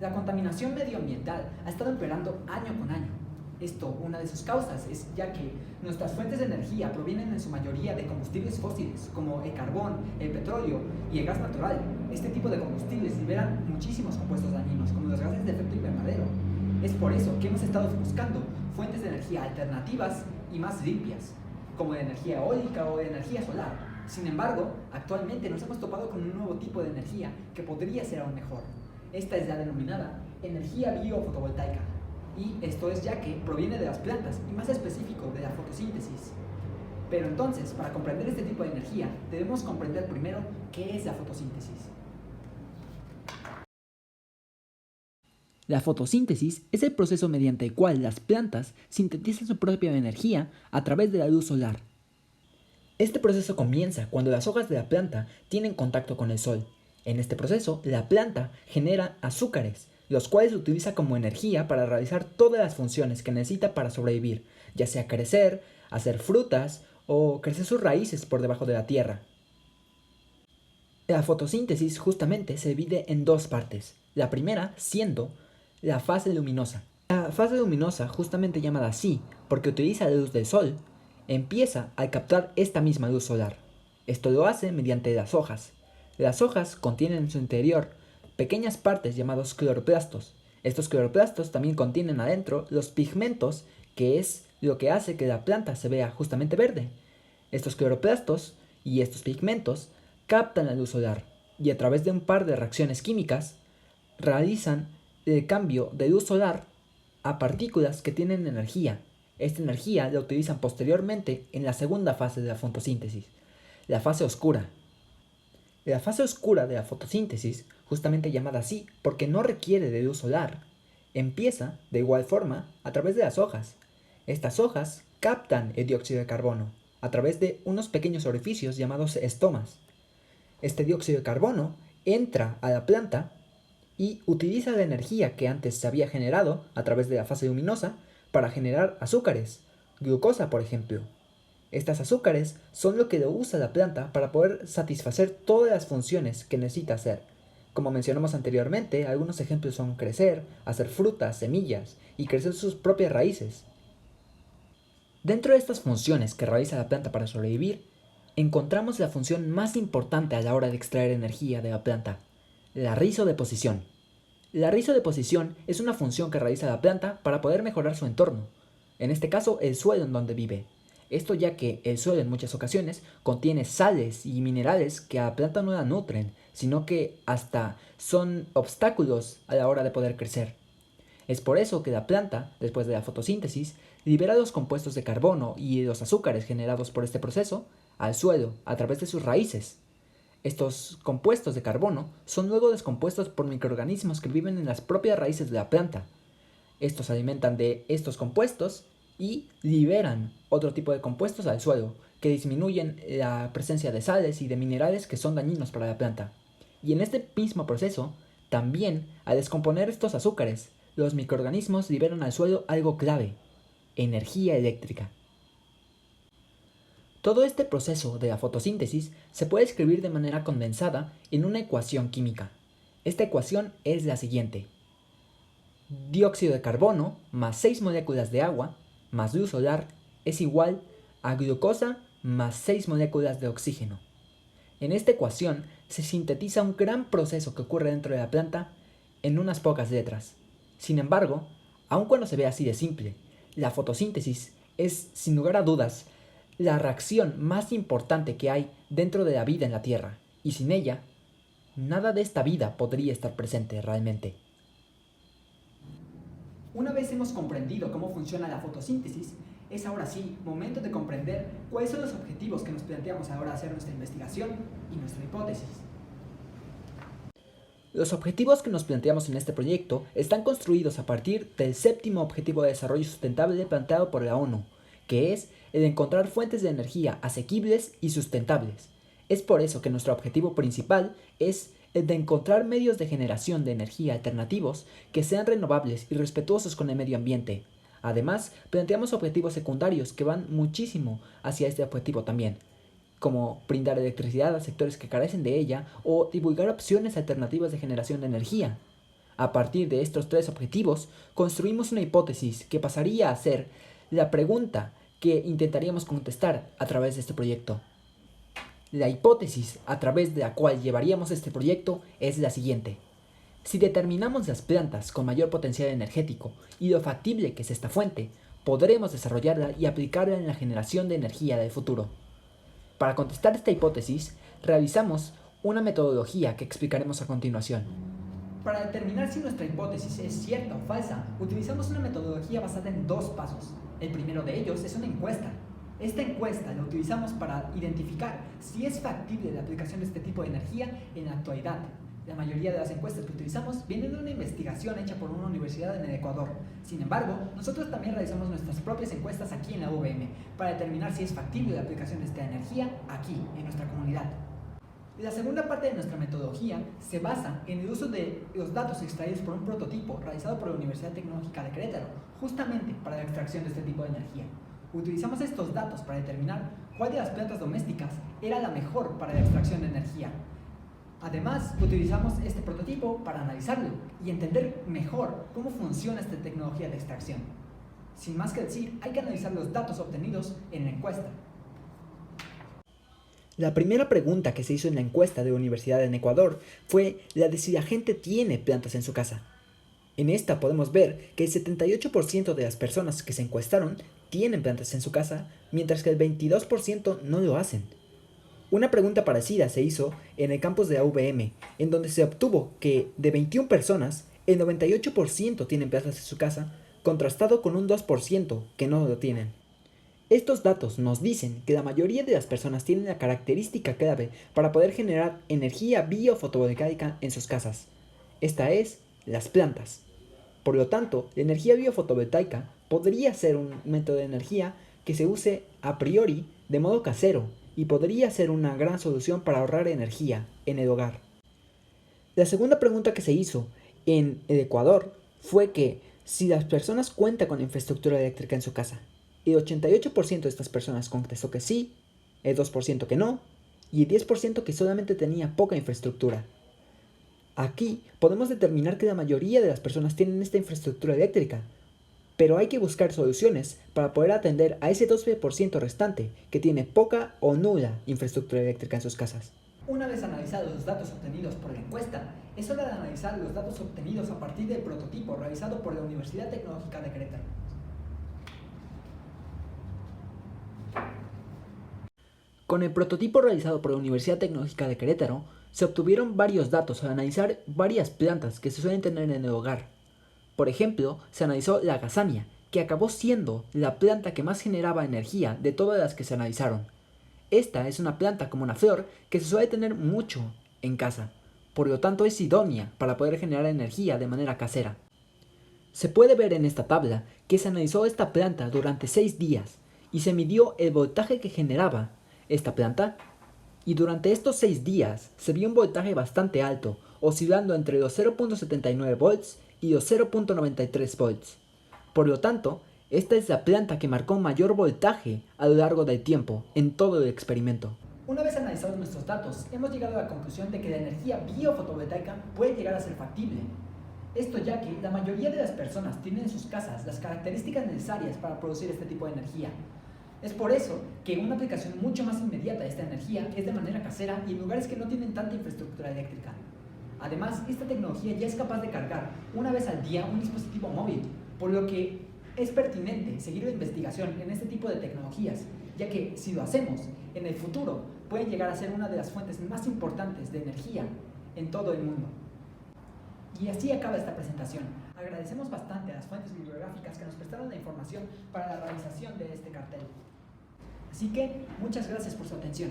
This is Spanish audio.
La contaminación medioambiental ha estado empeorando año con año. Esto, una de sus causas es ya que nuestras fuentes de energía provienen en su mayoría de combustibles fósiles, como el carbón, el petróleo y el gas natural. Este tipo de combustibles liberan muchísimos compuestos dañinos, como los gases de efecto invernadero. Es por eso que hemos estado buscando fuentes de energía alternativas y más limpias, como de energía eólica o de energía solar. Sin embargo, actualmente nos hemos topado con un nuevo tipo de energía que podría ser aún mejor. Esta es la denominada energía biofotovoltaica, y esto es ya que proviene de las plantas y más específico de la fotosíntesis. Pero entonces, para comprender este tipo de energía, debemos comprender primero qué es la fotosíntesis. La fotosíntesis es el proceso mediante el cual las plantas sintetizan su propia energía a través de la luz solar. Este proceso comienza cuando las hojas de la planta tienen contacto con el sol. En este proceso, la planta genera azúcares, los cuales utiliza como energía para realizar todas las funciones que necesita para sobrevivir, ya sea crecer, hacer frutas o crecer sus raíces por debajo de la tierra. La fotosíntesis justamente se divide en dos partes. La primera siendo la fase luminosa. La fase luminosa, justamente llamada así porque utiliza la luz del sol, empieza al captar esta misma luz solar. Esto lo hace mediante las hojas. Las hojas contienen en su interior pequeñas partes llamados cloroplastos. Estos cloroplastos también contienen adentro los pigmentos, que es lo que hace que la planta se vea justamente verde. Estos cloroplastos y estos pigmentos captan la luz solar y a través de un par de reacciones químicas realizan el cambio de luz solar a partículas que tienen energía. Esta energía la utilizan posteriormente en la segunda fase de la fotosíntesis, la fase oscura. La fase oscura de la fotosíntesis, justamente llamada así porque no requiere de luz solar, empieza de igual forma a través de las hojas. Estas hojas captan el dióxido de carbono a través de unos pequeños orificios llamados estomas. Este dióxido de carbono entra a la planta y utiliza la energía que antes se había generado a través de la fase luminosa para generar azúcares, glucosa por ejemplo. Estas azúcares son lo que lo usa la planta para poder satisfacer todas las funciones que necesita hacer. Como mencionamos anteriormente, algunos ejemplos son crecer, hacer frutas, semillas y crecer sus propias raíces. Dentro de estas funciones que realiza la planta para sobrevivir, encontramos la función más importante a la hora de extraer energía de la planta, la rizodeposición. La rizodeposición es una función que realiza la planta para poder mejorar su entorno, en este caso el suelo en donde vive. Esto ya que el suelo en muchas ocasiones contiene sales y minerales que a la planta no la nutren, sino que hasta son obstáculos a la hora de poder crecer. Es por eso que la planta, después de la fotosíntesis, libera los compuestos de carbono y los azúcares generados por este proceso al suelo a través de sus raíces. Estos compuestos de carbono son luego descompuestos por microorganismos que viven en las propias raíces de la planta. Estos se alimentan de estos compuestos y liberan otro tipo de compuestos al suelo, que disminuyen la presencia de sales y de minerales que son dañinos para la planta. Y en este mismo proceso, también al descomponer estos azúcares, los microorganismos liberan al suelo algo clave: energía eléctrica. Todo este proceso de la fotosíntesis se puede escribir de manera condensada en una ecuación química. Esta ecuación es la siguiente: dióxido de carbono más 6 moléculas de agua más luz solar es igual a glucosa más 6 moléculas de oxígeno. En esta ecuación se sintetiza un gran proceso que ocurre dentro de la planta en unas pocas letras. Sin embargo, aun cuando se ve así de simple, la fotosíntesis es, sin lugar a dudas, la reacción más importante que hay dentro de la vida en la Tierra, y sin ella, nada de esta vida podría estar presente realmente. Una vez hemos comprendido cómo funciona la fotosíntesis, es ahora sí momento de comprender cuáles son los objetivos que nos planteamos a la hora de hacer nuestra investigación y nuestra hipótesis. Los objetivos que nos planteamos en este proyecto están construidos a partir del séptimo Objetivo de Desarrollo Sustentable planteado por la ONU, que es el de encontrar fuentes de energía asequibles y sustentables. Es por eso que nuestro objetivo principal es el de encontrar medios de generación de energía alternativos que sean renovables y respetuosos con el medio ambiente. Además, planteamos objetivos secundarios que van muchísimo hacia este objetivo también, como brindar electricidad a sectores que carecen de ella o divulgar opciones alternativas de generación de energía. A partir de estos tres objetivos, construimos una hipótesis que pasaría a ser la pregunta que intentaríamos contestar a través de este proyecto. La hipótesis a través de la cual llevaríamos este proyecto es la siguiente. Si determinamos las plantas con mayor potencial energético y lo factible que es esta fuente, podremos desarrollarla y aplicarla en la generación de energía del futuro. Para contestar esta hipótesis, realizamos una metodología que explicaremos a continuación. Para determinar si nuestra hipótesis es cierta o falsa, utilizamos una metodología basada en dos pasos. El primero de ellos es una encuesta. Esta encuesta la utilizamos para identificar si es factible la aplicación de este tipo de energía en la actualidad. La mayoría de las encuestas que utilizamos vienen de una investigación hecha por una universidad en el Ecuador. Sin embargo, nosotros también realizamos nuestras propias encuestas aquí en la UVM para determinar si es factible la aplicación de esta energía aquí, en nuestra comunidad. La segunda parte de nuestra metodología se basa en el uso de los datos extraídos por un prototipo realizado por la Universidad Tecnológica de Querétaro, justamente para la extracción de este tipo de energía. Utilizamos estos datos para determinar cuál de las plantas domésticas era la mejor para la extracción de energía. Además, utilizamos este prototipo para analizarlo y entender mejor cómo funciona esta tecnología de extracción. Sin más que decir, hay que analizar los datos obtenidos en la encuesta. La primera pregunta que se hizo en la encuesta de la universidad en Ecuador fue la de si la gente tiene plantas en su casa. En esta podemos ver que el 78% de las personas que se encuestaron tienen plantas en su casa, mientras que el 22% no lo hacen. Una pregunta parecida se hizo en el campus de la UVM, en donde se obtuvo que de 21 personas, el 98% tienen plantas en su casa, contrastado con un 2% que no lo tienen. Estos datos nos dicen que la mayoría de las personas tienen la característica clave para poder generar energía biofotovoltaica en sus casas. Esta es, las plantas. Por lo tanto, la energía biofotovoltaica podría ser un método de energía que se use a priori de modo casero y podría ser una gran solución para ahorrar energía en el hogar. La segunda pregunta que se hizo en el Ecuador fue que si las personas cuentan con infraestructura eléctrica en su casa. El 88% de estas personas contestó que sí, el 2% que no, y el 10% que solamente tenía poca infraestructura. Aquí podemos determinar que la mayoría de las personas tienen esta infraestructura eléctrica, pero hay que buscar soluciones para poder atender a ese 12% restante que tiene poca o nula infraestructura eléctrica en sus casas. Una vez analizados los datos obtenidos por la encuesta, es hora de analizar los datos obtenidos a partir del prototipo realizado por la Universidad Tecnológica de Querétaro. Con el prototipo realizado por la Universidad Tecnológica de Querétaro, se obtuvieron varios datos al analizar varias plantas que se suelen tener en el hogar. Por ejemplo, se analizó la gazania, que acabó siendo la planta que más generaba energía de todas las que se analizaron. Esta es una planta como una flor que se suele tener mucho en casa, por lo tanto es idónea para poder generar energía de manera casera. Se puede ver en esta tabla que se analizó esta planta durante 6 días y se midió el voltaje que generaba esta planta, y durante estos 6 días se vio un voltaje bastante alto, oscilando entre los 0.79 volts y los 0.93 volts. Por lo tanto, esta es la planta que marcó mayor voltaje a lo largo del tiempo en todo el experimento. Una vez analizados nuestros datos, hemos llegado a la conclusión de que la energía biofotovoltaica puede llegar a ser factible. Esto ya que la mayoría de las personas tienen en sus casas las características necesarias para producir este tipo de energía. Es por eso que una aplicación mucho más inmediata de esta energía es de manera casera y en lugares que no tienen tanta infraestructura eléctrica. Además, esta tecnología ya es capaz de cargar una vez al día un dispositivo móvil, por lo que es pertinente seguir la investigación en este tipo de tecnologías, ya que si lo hacemos, en el futuro pueden llegar a ser una de las fuentes más importantes de energía en todo el mundo. Y así acaba esta presentación. Agradecemos bastante a las fuentes bibliográficas que nos prestaron la información para la realización de este cartel. Así que, muchas gracias por su atención.